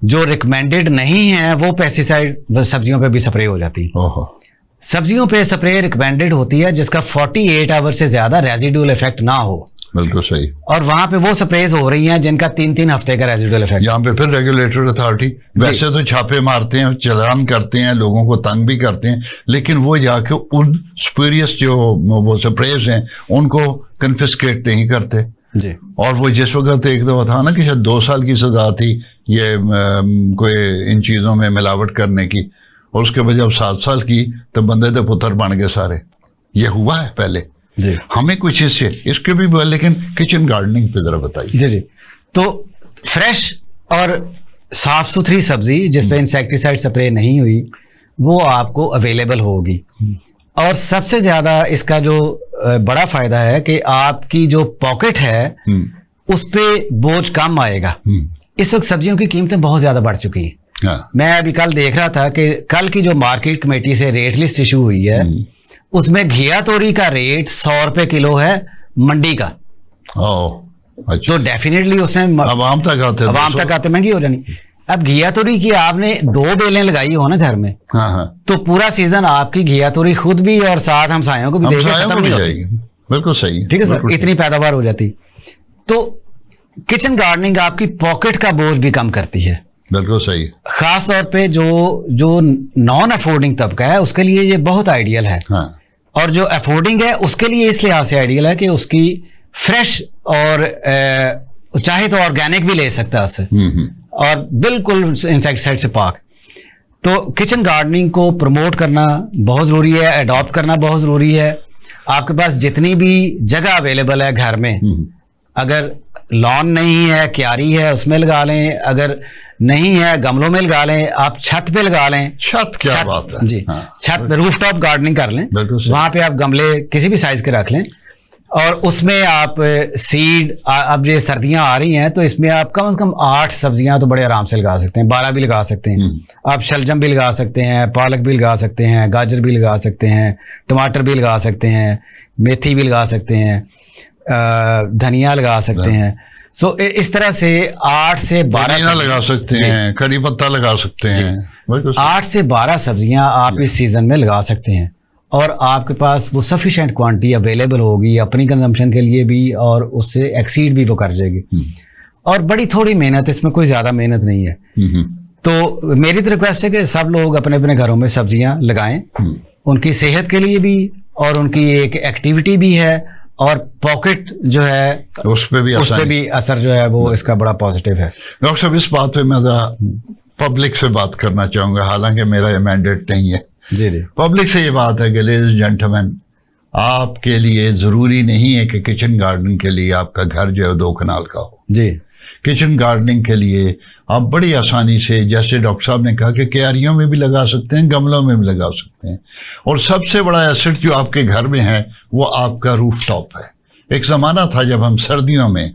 B: जो रिकमेंडेड नहीं है वो पेस्टिसाइड सब्जियों पे भी स्प्रे हो जाती है।
A: ओहो।
B: सब्जियों पे स्प्रे रिकमेंडेड होती है जिसका 48 आवर से ज्यादा रेजिडुअल इफेक्ट ना हो,
A: बिल्कुल सही।
B: और वहां पे वो स्प्रेज हो रही हैं जिनका 3-3 हफ्ते का रेजिडुअल इफेक्ट।
A: यहाँ पे फिर रेगुलेटरी अथॉरिटी वैसे तो छापे मारते हैं, चालान करते हैं, लोगों को तंग भी करते हैं, लेकिन वो जाके उन स्पूरियस जो वो स्प्रेज हैं उनको कन्फिस्केट नहीं करते
B: जी।
A: और वो जिस वक्त एक दफा था ना कि शायद 2 साल की सजा थी ये कोई इन चीज़ों में मिलावट करने की, और उसके बाद जब 7 साल की तो बंदे तो पुत्र बन गए सारे। ये हुआ है पहले
B: जी।
A: हमें कुछ इससे इसके भी हुआ, लेकिन किचन गार्डनिंग पे जरा बताइए।
B: जी जी। तो फ्रेश और साफ सुथरी सब्जी जिस पे इंसेक्टिसाइड स्प्रे नहीं हुई वो आपको अवेलेबल होगी, और सबसे ज्यादा इसका जो बड़ा फायदा है कि आपकी जो पॉकेट है उस पे बोझ कम आएगा। इस वक्त सब्जियों की कीमतें बहुत ज्यादा बढ़ चुकी हैं।
A: हाँ।
B: मैं अभी कल देख रहा था कि कल की जो मार्केट कमेटी से रेट लिस्ट इशू हुई है उसमें घिया तोरी का रेट 100 रुपए किलो है मंडी का।
A: अच्छा।
B: तो डेफिनेटली उसने
A: आवाम तक आते
B: महंगी हो जानी। अब घिया तोरी की आपने 2 बेलें लगाई हो ना घर में,
A: हाँ हाँ,
B: तो पूरा सीजन आपकी घिया तोरी खुद भी और साथ हमसायों को भी देके खत्म नहीं होती।
A: बिल्कुल सही,
B: ठीक है सर, इतनी पैदावार हो जाती। तो किचन गार्डनिंग आपकी पॉकेट का बोझ भी कम करती है।
A: बिल्कुल सही।
B: खास तौर पे जो नॉन अफोर्डिंग तबका है उसके लिए ये बहुत आइडियल है।
A: हाँ।
B: और जो अफोर्डिंग है उसके लिए इस लिहाज से आइडियल है कि उसकी फ्रेश और चाहे तो ऑर्गेनिक भी ले सकता है उससे, और बिल्कुल इंसेक्टिसाइड से पाक। तो किचन गार्डनिंग को प्रमोट करना बहुत ज़रूरी है, अडॉप्ट करना बहुत ज़रूरी है। आपके पास जितनी भी जगह अवेलेबल है घर में, अगर लॉन नहीं है, क्यारी है, उसमें लगा लें, अगर नहीं है गमलों में लगा लें, आप छत पे लगा लें।
A: छत क्या बात है
B: जी।
A: हाँ।
B: छत पे रूफटॉप गार्डनिंग कर लें, वहां पे आप गमले किसी भी साइज के रख लें, और उसमें आप सीड, अब ये सर्दियां आ रही हैं तो इसमें आप कम से कम 8 सब्जियां तो बड़े आराम से लगा सकते हैं, 12 भी लगा सकते हैं। आप शलजम भी लगा सकते हैं, पालक भी लगा सकते हैं, गाजर भी लगा सकते हैं, टमाटर भी लगा सकते हैं, मेथी भी लगा सकते हैं, धनिया लगा सकते हैं। सो इस तरह से 8 से 12
A: लगा सकते हैं, कड़ी पत्ता लगा सकते हैं।
B: 8 से 12 सब्जियां आप इस सीजन में लगा सकते हैं, और आपके पास वो सफिशिएंट क्वांटिटी अवेलेबल होगी अपनी कंजम्पशन के लिए भी, और उससे एक्सीड भी वो कर जाएगी। और बड़ी थोड़ी मेहनत, इसमें कोई ज़्यादा मेहनत नहीं है। तो मेरी तो रिक्वेस्ट है कि सब लोग अपने अपने घरों में सब्जियां लगाएं, उनकी सेहत के लिए भी, और उनकी एक एक्टिविटी भी है, और पॉकेट जो है उस पर भी असर जो है वो इसका बड़ा पॉजिटिव है।
A: डॉक्टर साहब, इस बात पे मैं ज़रा पब्लिक से बात करना चाहूँगा, हालांकि मेरा ये मैंडेट नहीं है।
B: जी जी।
A: पब्लिक से ये बात है कि लेडीज जेंटलमैन, आपके लिए ज़रूरी नहीं है कि किचन गार्डनिंग के लिए आपका घर जो है 2 कनाल का हो।
B: जी।
A: किचन गार्डनिंग के लिए आप बड़ी आसानी से, जैसे डॉक्टर साहब ने कहा, कि क्यारियों में भी लगा सकते हैं, गमलों में भी लगा सकते हैं, और सबसे बड़ा एसेट जो आपके घर में है वो आपका रूफ टॉप है। एक ज़माना था जब हम सर्दियों में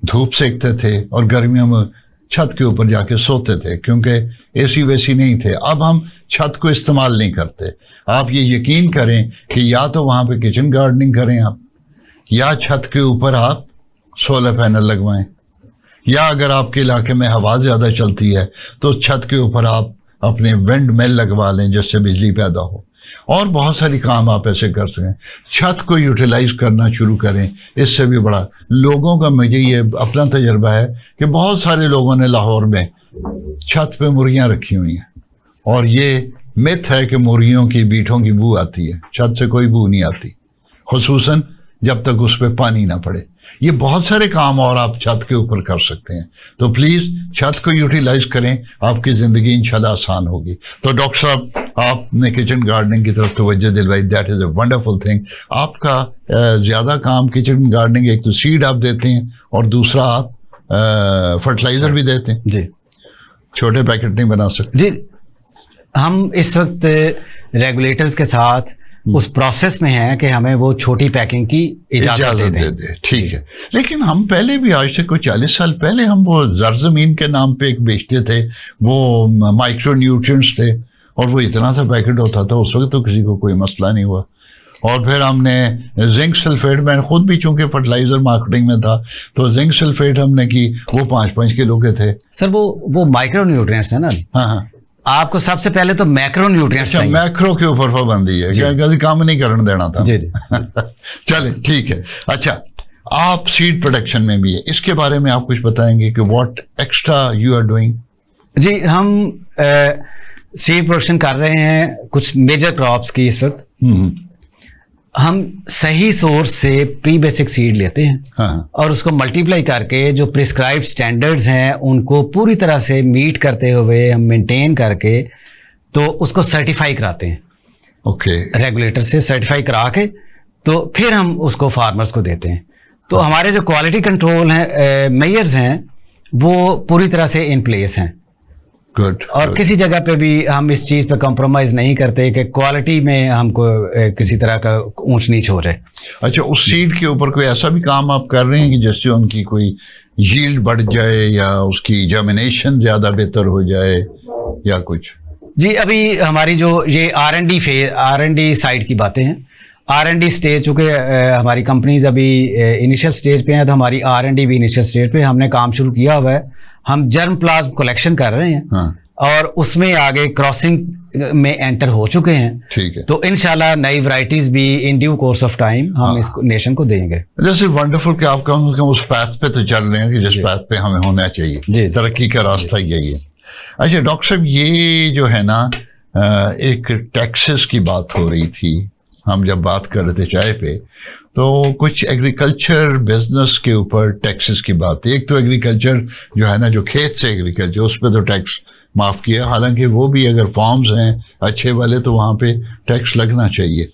A: धूप सेकते थे और गर्मियों में छत के ऊपर जाके सोते थे, क्योंकि एसी वेसी नहीं थे। अब हम छत को इस्तेमाल नहीं करते। आप ये यकीन करें कि या तो वहाँ पे किचन गार्डनिंग करें आप, या छत के ऊपर आप सोलर पैनल लगवाएं, या अगर आपके इलाके में हवा ज़्यादा चलती है तो छत के ऊपर आप अपने विंड मिल लगवा लें जिससे बिजली पैदा हो। और बहुत सारी काम आप ऐसे कर सकें। छत को यूटिलाइज करना शुरू करें, इससे भी बड़ा लोगों का, मुझे ये अपना तजर्बा है कि बहुत सारे लोगों ने लाहौर में छत पे मुर्गियां रखी हुई हैं, और ये मिथ है कि मुर्गियों की बीठों की बू आती है, छत से कोई बू नहीं आती, खुसूसन जब तक उस पर पानी ना पड़े। ये बहुत सारे काम और आप छत के ऊपर कर सकते हैं, तो प्लीज़ छत को यूटिलाइज करें, आपकी ज़िंदगी इंशाल्लाह आसान होगी। तो डॉक्टर साहब, आपने किचन गार्डनिंग की तरफ तवज्जो दिलवाई, that is a wonderful thing. आपका ज़्यादा काम किचन गार्डनिंग, एक तो सीड आप देते हैं और दूसरा आप फर्टिलाइज़र भी देते हैं
B: जी।
A: छोटे पैकेट नहीं बना सकते
B: जी, हम इस वक्त रेगुलेटर्स के साथ उस प्रोसेस में हैं कि हमें वो छोटी पैकिंग की इजाज़त दे दें।
A: ठीक है, लेकिन हम पहले भी, आज से कोई 40 साल पहले, हम वो ज़रज़मीन के नाम पे एक बेचते थे, वो माइक्रो न्यूट्रिएंट्स थे, और वो इतना सा पैकेट होता था, उस वक्त तो किसी को कोई मसला नहीं हुआ। और फिर हमने जिंक सल्फेट, मैं खुद भी चूंकि फर्टिलाइज़र मार्केटिंग में था, तो जिंक सल्फेट हमने की, वो 5-5 किलो के थे।
B: सर वो माइक्रो न्यूट्रिएंट्स है ना।
A: हाँ हाँ,
B: आपको सबसे पहले तो मैक्रो न्यूट्रिएंट्स चाहिए।
A: मैक्रो के ऊपर पाबंदी है, क्या कभी काम नहीं करने देना था।
B: जी
A: चले, ठीक है। अच्छा, आप सीड प्रोडक्शन में भी है, इसके बारे में आप कुछ बताएंगे कि what extra you are doing?
B: जी, हम सीड प्रोडक्शन कर रहे हैं कुछ मेजर क्रॉप्स की इस वक्त। हम सही सोर्स से प्री बेसिक सीड लेते हैं,
A: हाँ,
B: और उसको मल्टीप्लाई करके जो प्रिस्क्राइब्ड स्टैंडर्ड्स हैं उनको पूरी तरह से मीट करते हुए हम मेंटेन करके तो उसको सर्टिफाई कराते हैं।
A: ओके,
B: रेगुलेटर से सर्टिफाई करा के तो फिर हम उसको फार्मर्स को देते हैं। तो हमारे जो क्वालिटी कंट्रोल हैं, मेजर्स हैं, वो पूरी तरह से इन प्लेस हैं।
A: गुड।
B: और किसी जगह पे भी हम इस चीज़ पे कॉम्प्रोमाइज़ नहीं करते कि क्वालिटी में हमको किसी तरह का ऊंच नीच हो जाए।
A: अच्छा, उस सीड के ऊपर कोई ऐसा भी काम आप कर रहे हैं कि जिससे उनकी कोई यील्ड बढ़ जाए या उसकी जर्मिनेशन ज़्यादा बेहतर हो जाए या कुछ?
B: जी, अभी हमारी जो ये R&D साइड की बातें हैं, R&D स्टेज, चूँकि हमारी कंपनीज अभी इनिशियल स्टेज पे हैं, तो हमारी R&D भी इनिशियल स्टेज पे हमने काम शुरू किया हुआ है। हम जर्म प्लाज्म कलेक्शन कर रहे हैं,
A: हाँ,
B: और उसमें आगे क्रॉसिंग में एंटर हो चुके हैं।
A: ठीक है।
B: तो इंशाल्लाह नई वैरायटीज भी in due course of time हम इसको नेशन को देंगे।
A: जैसे वंडरफुल कि आप कम से कम उस पाथ पे तो चल रहे हैं कि जिस पाथ पे हमें होना चाहिए।
B: जी।
A: तरक्की का रास्ता यही है। अच्छा डॉक्टर साहब, ये जो है ना, एक टैक्सेस की बात हो रही थी, हम जब बात कर रहे थे चाय पे, तो कुछ एग्रीकल्चर बिजनेस के ऊपर टैक्सेस की बात है। एक तो एग्रीकल्चर जो है ना, जो खेत से एग्रीकल्चर, उस पर तो टैक्स माफ़ किया, हालांकि वो भी अगर फार्म्स हैं अच्छे वाले तो वहाँ पे टैक्स लगना चाहिए।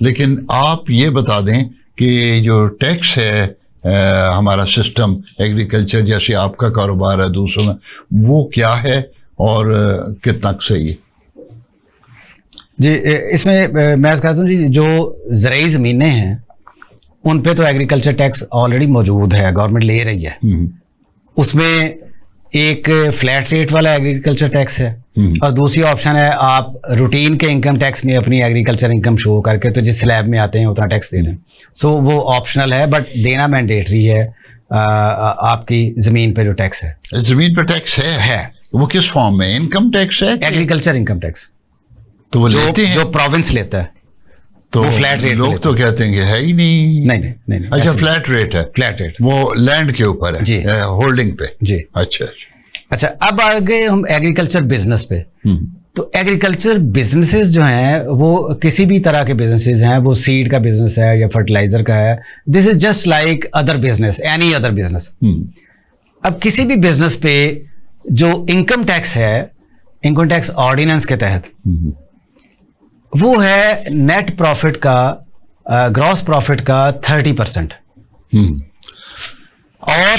A: लेकिन आप ये बता दें कि जो टैक्स है हमारा सिस्टम एग्रीकल्चर, जैसे आपका कारोबार है दूसरों में, वो क्या है और कितना सही है?
B: जी, इसमें मैं कहता हूँ जी, जो ज़राई ज़मीनें हैं उन पे तो एग्रीकल्चर टैक्स ऑलरेडी मौजूद है, गवर्नमेंट ले रही है। उसमें एक फ्लैट रेट वाला एग्रीकल्चर टैक्स है, और दूसरी ऑप्शन है आप रूटीन के इनकम टैक्स में अपनी एग्रीकल्चर इनकम शो करके तो जिस स्लैब में आते हैं उतना टैक्स दे दें। सो वो ऑप्शनल है, बट देना मैंडेटरी है। आपकी ज़मीन पे जो टैक्स है,
A: ज़मीन पे टैक्स है। वो किस फॉर्म में? इनकम टैक्स है?
B: एग्रीकल्चर इनकम टैक्स
A: तो वो लेते हैं,
B: जो प्रोविंस लेता है,
A: तो
B: वो फ्लैट रेट।
A: लोग तो कहते हैं कि है ही नहीं।
B: नहीं।
A: अच्छा, फ्लैट रेट है।
B: फ्लैट रेट
A: वो लैंड के ऊपर है
B: जी,
A: होल्डिंग पे।
B: जी। अच्छा, अब आ गए हम एग्रीकल्चर बिजनेस पे। तो एग्रीकल्चर बिजनेसेस जो हैं, वो किसी भी तरह के बिजनेसेस हैं, वो सीड का बिजनेस है या फर्टिलाइजर का है, this is just like other business, any other business. अब किसी भी बिजनेस पे जो इनकम टैक्स है, इनकम टैक्स ऑर्डिनेंस के तहत, वो है नेट प्रॉफिट का, ग्रॉस प्रॉफिट का 30%। और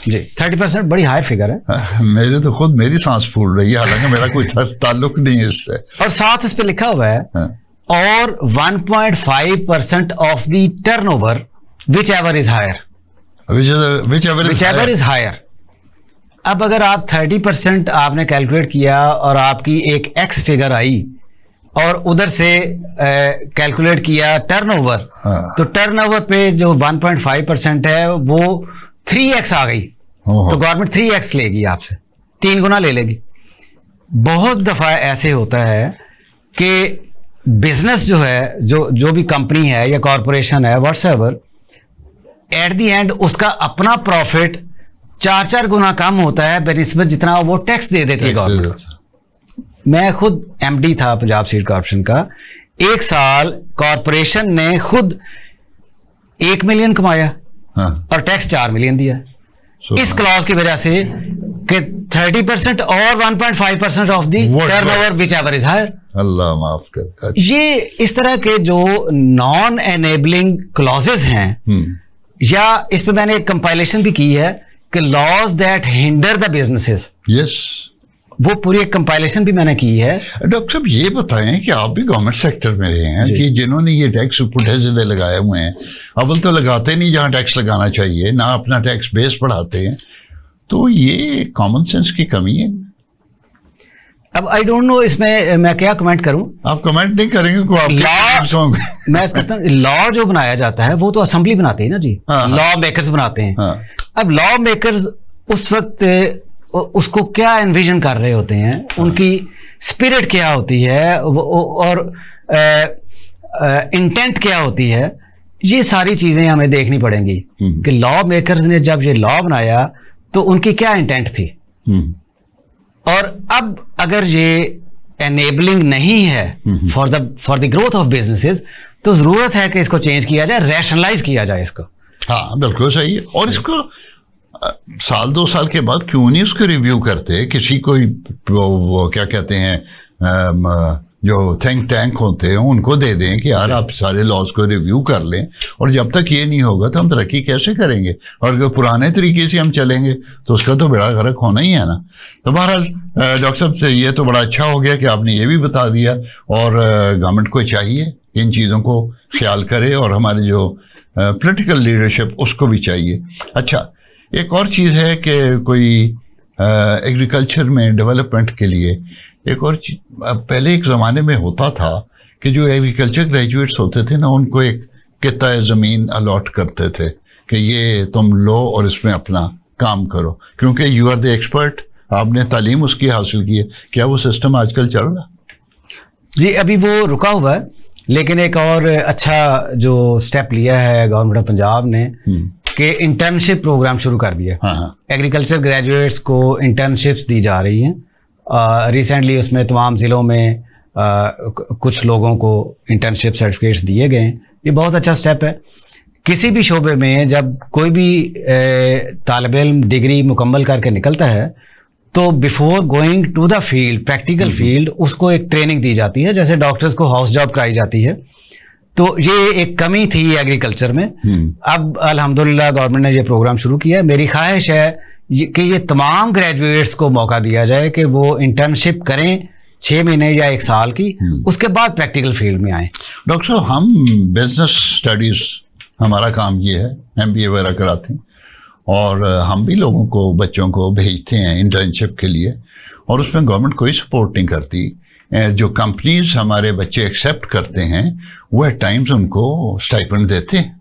B: जी 30% बड़ी हाई फिगर है।
A: मेरे तो खुद मेरी सांस फूल रही है, हालांकि मेरा कोई ताल्लुक नहीं है इससे।
B: और साथ इस पे लिखा हुआ है और 1.5% of the turnover whichever is higher,
A: whichever is
B: higher. अब अगर आप 30% आपने कैलकुलेट किया और आपकी एक एक्स फिगर आई, और उधर से कैलकुलेट किया टर्नओवर, तो टर्नओवर पे जो 1.5% है वो 3x आ गई, तो गवर्नमेंट 3x लेगी आपसे, 3 गुना ले लेगी। बहुत दफ़ा ऐसे होता है कि बिजनेस जो है, जो भी कंपनी है या कॉरपोरेशन है, व्हाट्सएवर, एट द एंड उसका अपना प्रॉफिट 4 गुना कम होता है बनिस्बत जितना वो टैक्स दे देती है गवर्नमेंट। मैं खुद एमडी था पंजाब सीड कॉर्पोरेशन का। 1 साल कॉरपोरेशन ने खुद 1 मिलियन कमाया
A: हाँ
B: और टैक्स 4 मिलियन दिया। इस क्लॉज की वजह से कि 30% और 1.5% of the turnover whichever is higher.
A: Allah माफ कर। अच्छा।
B: ये इस तरह के जो नॉन एनेबलिंग क्लॉजेस हैं, या इस पे मैंने एक कंपाइलेशन भी की है कि laws that hinder the businesses,
A: yes,
B: वो पूरी एक कंपाइलेशन भी मैंने की है।
A: डॉक्टर साहब ये बताएं कि आप भी गवर्नमेंट सेक्टर में रहे हैं कि जिन्होंने ये टैक्स पुठे सीधे लगाए हुए हैं, अव्वल तो लगाते नहीं जहाँ टैक्स लगाना चाहिए, ना अपना टैक्स बेस बढ़ाते हैं, तो ये कॉमन सेंस की कमी है।
B: अब आई डोंट नो इसमें मैं क्या कमेंट करूं।
A: आप कमेंट नहीं करेंगे को आप
B: मैं कहता हूं लॉ जो बनाया जाता है वो तो असेंबली बनाती है ना जी, लॉ मेकर्स बनाते हैं।
A: हाँ।
B: अब लॉ मेकर्स उस वक्त उसको क्या एनविजन कर रहे होते हैं, उनकी स्पिरिट क्या होती है और इंटेंट क्या होती है, ये सारी चीजें हमें देखनी पड़ेंगी कि लॉ मेकर्स ने जब ये लॉ बनाया तो उनकी क्या इंटेंट थी। और अब अगर ये एनेबलिंग नहीं है for the growth of businesses, तो जरूरत है कि इसको चेंज किया जाए, रैशनलाइज किया जाए इसको।
A: हाँ बिल्कुल सही है। और इसको साल 2 साल के बाद क्यों नहीं उसको रिव्यू करते, किसी को वो क्या कहते हैं जो थिंक टैंक होते हैं उनको दे दें कि यार आप सारे लॉज को रिव्यू कर लें, और जब तक ये नहीं होगा तो हम तरक्की कैसे करेंगे, और अगर पुराने तरीके से हम चलेंगे तो उसका तो बेड़ा गर्क होना ही है ना। तो बहरहाल डॉक्टर साहब से ये तो बड़ा अच्छा हो गया कि आपने ये भी बता दिया, और गवर्नमेंट को चाहिए इन चीज़ों को ख्याल करे, और हमारे जो पॉलिटिकल लीडरशिप उसको भी चाहिए। अच्छा, एक और चीज़ है कि कोई एग्रीकल्चर में डेवलपमेंट के लिए एक और पहले एक ज़माने में होता था कि जो एग्रीकल्चर ग्रेजुएट्स होते थे ना, उनको एक कित्ता ज़मीन अलॉट करते थे कि ये तुम लो और इसमें अपना काम करो, क्योंकि यू आर द एक्सपर्ट, आपने तालीम उसकी हासिल की है। क्या वो सिस्टम आजकल चल रहा?
B: जी अभी वो रुका हुआ है, लेकिन एक और अच्छा जो स्टेप लिया है गवर्नमेंट ऑफ पंजाब ने कि इंटर्नशिप प्रोग्राम शुरू कर दिया।
A: हाँ।
B: एग्रीकल्चर ग्रेजुएट्स को इंटर्नशिप्स दी जा रही हैं। रिसेंटली उसमें तमाम ज़िलों में कुछ लोगों को इंटर्नशिप सर्टिफिकेट्स दिए गए हैं। ये बहुत अच्छा स्टेप है। किसी भी शोबे में जब कोई भी तालिब इल्म डिग्री मुकम्मल करके निकलता है तो before going to the field, practical field, उसको एक ट्रेनिंग दी जाती है, जैसे डॉक्टर्स को हाउस जॉब कराई जाती है। तो ये एक कमी थी एग्रीकल्चर में। अब अल्हम्दुलिल्लाह गवर्नमेंट ने ये प्रोग्राम शुरू किया है। मेरी ख्वाहिश है कि ये तमाम ग्रेजुएट्स को मौका दिया जाए कि वो इंटर्नशिप करें 6 महीने या 1 साल की, उसके बाद प्रैक्टिकल फील्ड में आए।
A: डॉक्टर साहब, हम बिजनेस स्टडीज़ हमारा काम ये है, MBA वगैरह कराते हैं, और हम भी लोगों को, बच्चों को भेजते हैं इंटर्नशिप के लिए, और उसमें गवर्नमेंट कोई सपोर्ट नहीं करती। जो कंपनीज हमारे बच्चे एक्सेप्ट करते हैं वो एट टाइम्स उनको स्टाइपेंड देते हैं,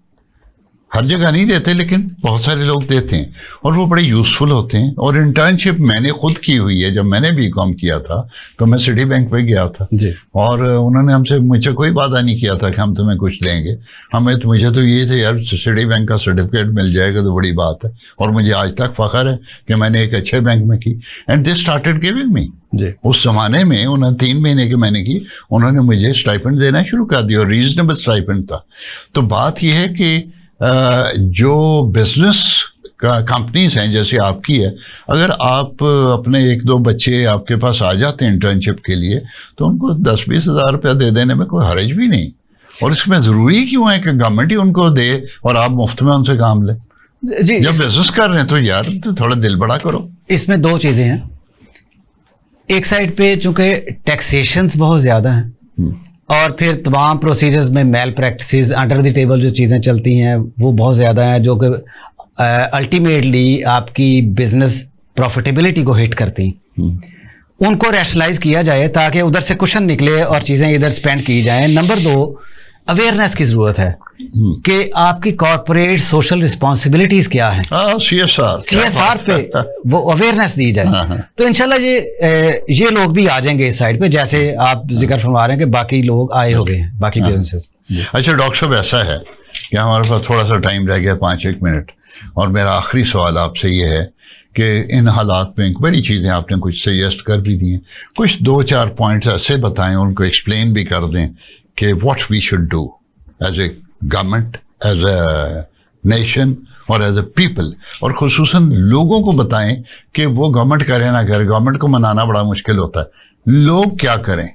A: हर जगह नहीं देते लेकिन बहुत सारे लोग देते हैं, और वो बड़े यूज़फुल होते हैं। और इंटर्नशिप मैंने खुद की हुई है। जब मैंने BCom किया था तो मैं सिटी बैंक में गया था
B: जी, और
A: उन्होंने मुझे कोई वादा नहीं किया था कि हम तुम्हें कुछ देंगे। मुझे तो ये थे यार सिटी बैंक का सर्टिफिकेट मिल जाएगा तो बड़ी बात है, और मुझे आज तक फ़ख्र है कि मैंने एक अच्छे बैंक में की। And they started giving me. उस ज़माने में उन्होंने 3 महीने की मैंने की, उन्होंने मुझे स्टाइपेंड देना शुरू कर दिया, और रीजनेबल स्टाइपेंड था। तो बात यह है कि जो बिजनेस का कंपनीज हैं जैसे आपकी है, अगर आप अपने 1-2 बच्चे आपके पास आ जाते हैं इंटर्नशिप के लिए तो उनको 10-20 हज़ार रुपया दे देने में कोई हर्ज भी नहीं। और इसमें ज़रूरी क्यों है कि गवर्नमेंट ही उनको दे और आप मुफ्त में उनसे काम लें?
B: जी,
A: जब बिजनेस कर रहे हैं तो यार तो थोड़ा दिल बड़ा करो।
B: इसमें 2 चीज़ें हैं। एक साइड पे चूंकि टैक्सेशंस बहुत ज़्यादा हैं, और फिर तमाम प्रोसीजर्स में malpractices, under the table जो चीज़ें चलती हैं वो बहुत ज़्यादा हैं, जो कि अल्टीमेटली आपकी बिजनेस प्रॉफिटेबिलिटी को हिट करती हैं। उनको रैशनलाइज किया जाए ताकि उधर से कुशन निकले और चीज़ें इधर स्पेंड की जाएं। नंबर 2, अवेयरनेस की ज़रूरत है कि आपकी कॉर्पोरेट सोशल रिस्पॉन्सिबिलिटीज़ क्या हैं। CSR पे वो अवेयरनेस दी जाए तो इंशाल्लाह ये लोग भी आ जाएंगे इस साइड पे, जैसे आप जिक्र फरमा रहे हैं कि बाकी लोग आए हो गए हैं, बाकी बिजनेसेस।
A: अच्छा डॉक्टर साहब, ऐसा है कि हमारे पास थोड़ा सा टाइम रह गया, 5-1 मिनट, और मेरा आखिरी सवाल आपसे ये है कि इन हालात में बड़ी चीज़ें आपने कुछ सजेस्ट कर भी दी हैं, कुछ 2-4 पॉइंट्स ऐसे बताएं, उनको एक्सप्लेन भी कर दें कि what we should do as a government as a nation और एज अ पीपल, और खुसूसन लोगों को बताएं कि वो गवर्नमेंट करे ना करे, गवर्नमेंट को मनाना बड़ा मुश्किल होता है, लोग क्या करें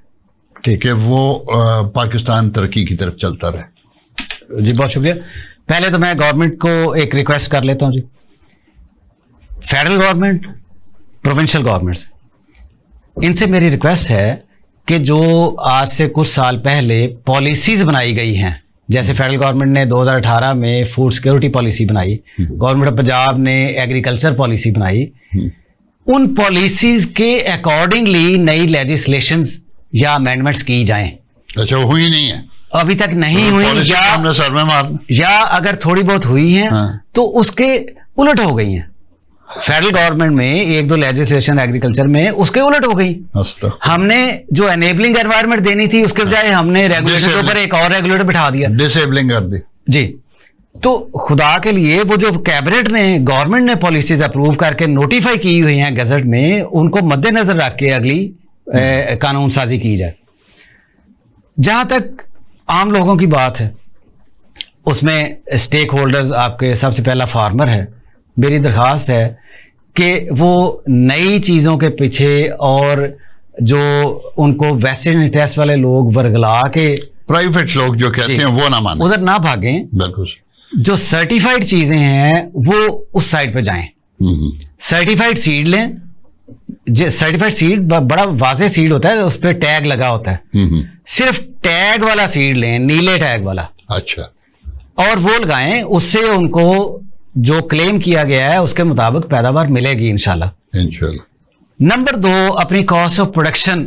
A: कि वो पाकिस्तान तरक्की की तरफ चलता रहे।
B: जी बहुत शुक्रिया। पहले तो मैं गवर्नमेंट को एक रिक्वेस्ट कर लेता हूं जी, फेडरल गवर्नमेंट, प्रोविंशियल गवर्नमेंट्स, इनसे मेरी रिक्वेस्ट है कि जो आज से कुछ साल पहले पॉलिसीज बनाई गई हैं, जैसे फेडरल गवर्नमेंट ने 2018 में फूड सिक्योरिटी पॉलिसी बनाई, गवर्नमेंट ऑफ पंजाब ने एग्रीकल्चर पॉलिसी बनाई, उन पॉलिसीज के अकॉर्डिंगली नई लेजिस्लेशंस या अमेंडमेंट्स की जाएं।
A: अच्छा, वो हुई नहीं है
B: अभी तक, नहीं हुई, या
A: हमने सर में मारना,
B: या अगर थोड़ी बहुत हुई हैं तो उसके उलट हो गई हैं। फेडरल गवर्नमेंट में एक दो लेजिस्लेशन एग्रीकल्चर में उसके उलट हो गई। हमने जो एनेबलिंग एनवायरनमेंट देनी थी उसके बजाय हमने रेगुलेटर के ऊपर एक और रेगुलेटर बिठा दिया,
A: डिसेबलिंग कर दी
B: जी। तो खुदा के लिए वो जो कैबिनेट ने, गवर्नमेंट ने पॉलिसीज अप्रूव करके नोटिफाई की हुई हैं गजट में, उनको मद्देनजर रख के अगली कानून साजी की जाए। जहां तक आम लोगों की बात है, उसमें स्टेक होल्डर्स आपके सबसे पहला फार्मर है। मेरी दरख्वास्त है कि वो नई चीज़ों के पीछे और जो उनको वेस्टेड इंटरेस्ट वाले लोग वर्गला के,
A: प्राइवेट लोग जो कहते हैं वो ना माने,
B: उधर ना भागें।
A: बिल्कुल,
B: जो सर्टिफाइड चीज़ें हैं वो उस साइड पे जाएं। सर्टिफाइड सीड लें। सर्टिफाइड सीड बड़ा वाज़ेह सीड होता है, उस पर टैग लगा होता है, सिर्फ टैग वाला सीड लें, नीले टैग वाला।
A: अच्छा,
B: और वो लगाएं, उससे उनको जो क्लेम किया गया है उसके मुताबिक पैदावार मिलेगी इंशाल्लाह। नंबर 2, अपनी कॉस्ट ऑफ प्रोडक्शन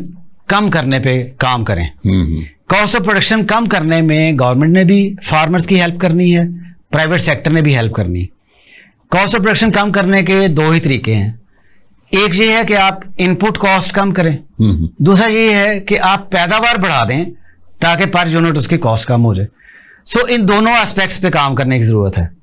B: कम करने पे काम करें। कॉस्ट ऑफ प्रोडक्शन कम करने में गवर्नमेंट ने भी फार्मर्स की हेल्प करनी है, प्राइवेट सेक्टर ने भी हेल्प करनी है। कॉस्ट ऑफ प्रोडक्शन कम करने के 2 ही तरीके हैं। एक ये है कि आप इनपुट कॉस्ट कम करें, दूसरा ये है कि आप पैदावार बढ़ा दें ताकि पर यूनिट उसकी कॉस्ट कम हो जाए। सो इन दोनों एस्पेक्ट्स पे काम करने की ज़रूरत है।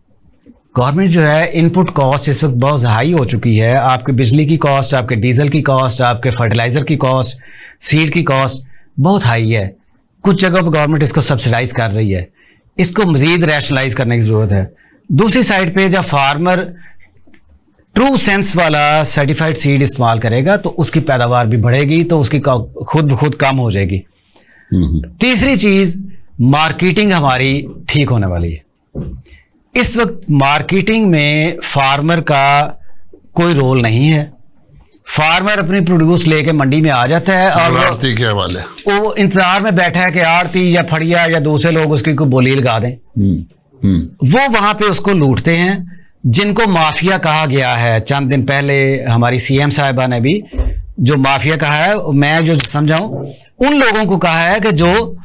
B: गवर्नमेंट जो है, इनपुट कॉस्ट इस वक्त बहुत हाई हो चुकी है। आपके बिजली की कॉस्ट, आपके डीजल की कॉस्ट, आपके फर्टिलाइज़र की कॉस्ट, सीड की कॉस्ट बहुत हाई है। कुछ जगहों पर गवर्नमेंट इसको सब्सिडाइज कर रही है, इसको मज़ीद रैशनलाइज करने की ज़रूरत है। दूसरी साइड पे जब फार्मर ट्रू सेंस वाला सर्टिफाइड सीड इस्तेमाल करेगा तो उसकी पैदावार भी बढ़ेगी, तो उसकी खुद ब खुद कम हो जाएगी। तीसरी चीज़, मार्केटिंग हमारी ठीक होने वाली है। इस वक्त मार्केटिंग में फार्मर का कोई रोल नहीं है। फार्मर अपनी प्रोड्यूस लेके मंडी में आ जाता है और
A: आड़ती के हवाले
B: वो इंतजार में बैठा है कि आड़ती या फड़िया या दूसरे लोग उसकी कोई बोली लगा दें। वो वहां पे उसको लूटते हैं, जिनको माफिया कहा गया है। चंद दिन पहले हमारी सीएम साहिबा ने भी जो माफिया कहा है, मैं जो समझाऊं, उन लोगों को कहा है कि जो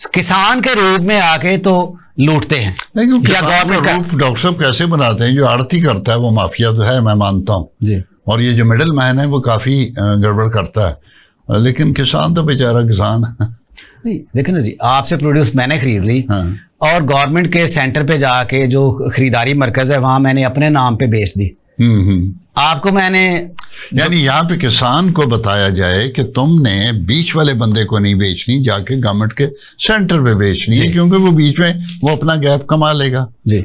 B: किसान के रूप में आके तो लूटते हैं।
A: या गवर्नमेंट का रूप डॉक्टर साहब कैसे बनाते हैं? जो आड़ती करता है वो माफिया तो है, मैं मानता हूँ जी, और ये जो मिडिल मैन है वो काफी गड़बड़ करता है, लेकिन किसान तो बेचारा किसान है।
B: नहीं, देखो ना जी, आपसे प्रोड्यूस मैंने खरीद ली, हाँ, और गवर्नमेंट के सेंटर पे जाके जो खरीदारी मरकज है वहां मैंने अपने नाम पे बेच दी। आपको मैंने,
A: यानी यहाँ पे किसान को बताया जाए कि तुमने बीच वाले बंदे को नहीं बेचनी, जाके गवर्नमेंट के सेंटर पे बेचनी है, क्योंकि वो बीच में वो अपना गैप कमा लेगा जी।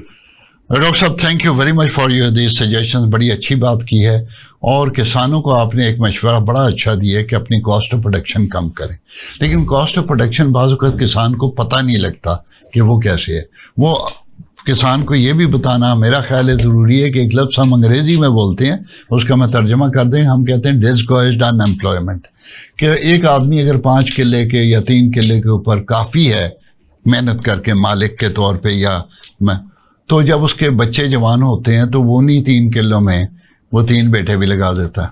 A: डॉक्टर साहब, thank you very much for your this suggestion, बड़ी अच्छी बात की है। और किसानों को आपने एक मशवरा बड़ा अच्छा दिया कि अपनी कॉस्ट ऑफ प्रोडक्शन कम करें, लेकिन कॉस्ट ऑफ प्रोडक्शन बाज़ वक़्त किसान को पता नहीं लगता कि वो कैसे है। वो किसान को ये भी बताना मेरा ख्याल है ज़रूरी है कि एक लफ्ज़ हम अंग्रेज़ी में बोलते हैं, उसका मैं तर्जमा कर दें, हम कहते हैं डिसगॉइज्ड अनएम्प्लॉयमेंट, कि एक आदमी अगर 5 किले के या 3 किले के ऊपर काफ़ी है मेहनत करके मालिक के तौर पे, या मैं तो जब उसके बच्चे जवान होते हैं तो वो नहीं 3 किलो में वो 3 बेटे भी लगा देता है,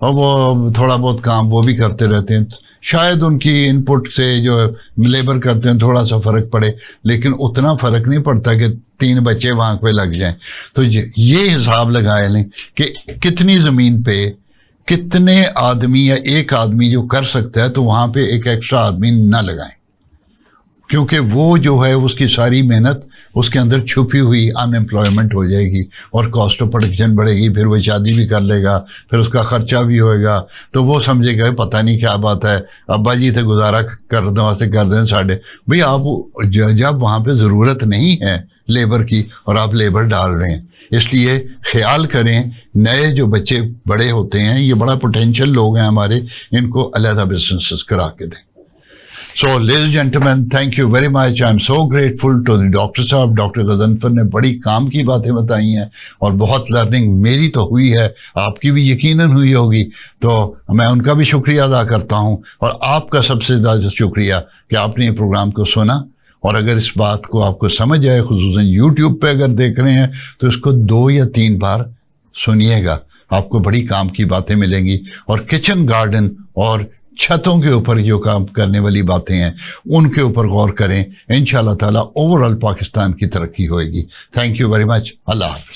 A: और वो थोड़ा बहुत काम वो भी करते रहते हैं। शायद उनकी इनपुट से जो लेबर करते हैं थोड़ा सा फ़र्क पड़े, लेकिन उतना फ़र्क नहीं पड़ता कि 3 बच्चे वहाँ पे लग जाएं। तो ये हिसाब लगाए लें कि कितनी ज़मीन पे कितने आदमी या एक आदमी जो कर सकता है, तो वहाँ पे एक एक्स्ट्रा आदमी ना लगाएं। क्योंकि वो जो है उसकी सारी मेहनत उसके अंदर छुपी हुई अनएम्प्लॉयमेंट हो जाएगी और कॉस्ट ऑफ प्रोडक्शन बढ़ेगी, फिर वो शादी भी कर लेगा, फिर उसका ख़र्चा भी होएगा, तो वो समझेगा पता नहीं क्या बात है, अब्बा जी थे गुजारा कर दें वास्ते कर दें साढ़े। भाई आप जब वहाँ पे ज़रूरत नहीं है लेबर की और आप लेबर डाल रहे हैं, इसलिए ख्याल करें नए जो बच्चे बड़े होते हैं, ये बड़ा पोटेंशियल लोग हैं हमारे, इनको अलहदा बिजनेसेस करा के दें। So, ladies and gentlemen, thank you very much. I'm so grateful to the doctor साहब, डॉक्टर गजनफर ने बड़ी काम की बातें बताई हैं और बहुत लर्निंग मेरी तो हुई है, आपकी भी यकीनन हुई होगी, तो मैं उनका भी शुक्रिया अदा करता हूं और आपका सबसे ज़्यादा शुक्रिया कि आपने ये प्रोग्राम को सुना और अगर इस बात को आपको समझ आए, खुसूसन यूट्यूब पे अगर देख रहे हैं तो इसको 2 या 3 बार सुनिएगा, आपको बड़ी काम की बातें मिलेंगी। और किचन गार्डन और छतों के ऊपर जो काम करने वाली बातें हैं उनके ऊपर गौर करें, इंशाअल्लाह ताला ओवरऑल पाकिस्तान की तरक्की होएगी। Thank you very much. Allah हाफ़िज़।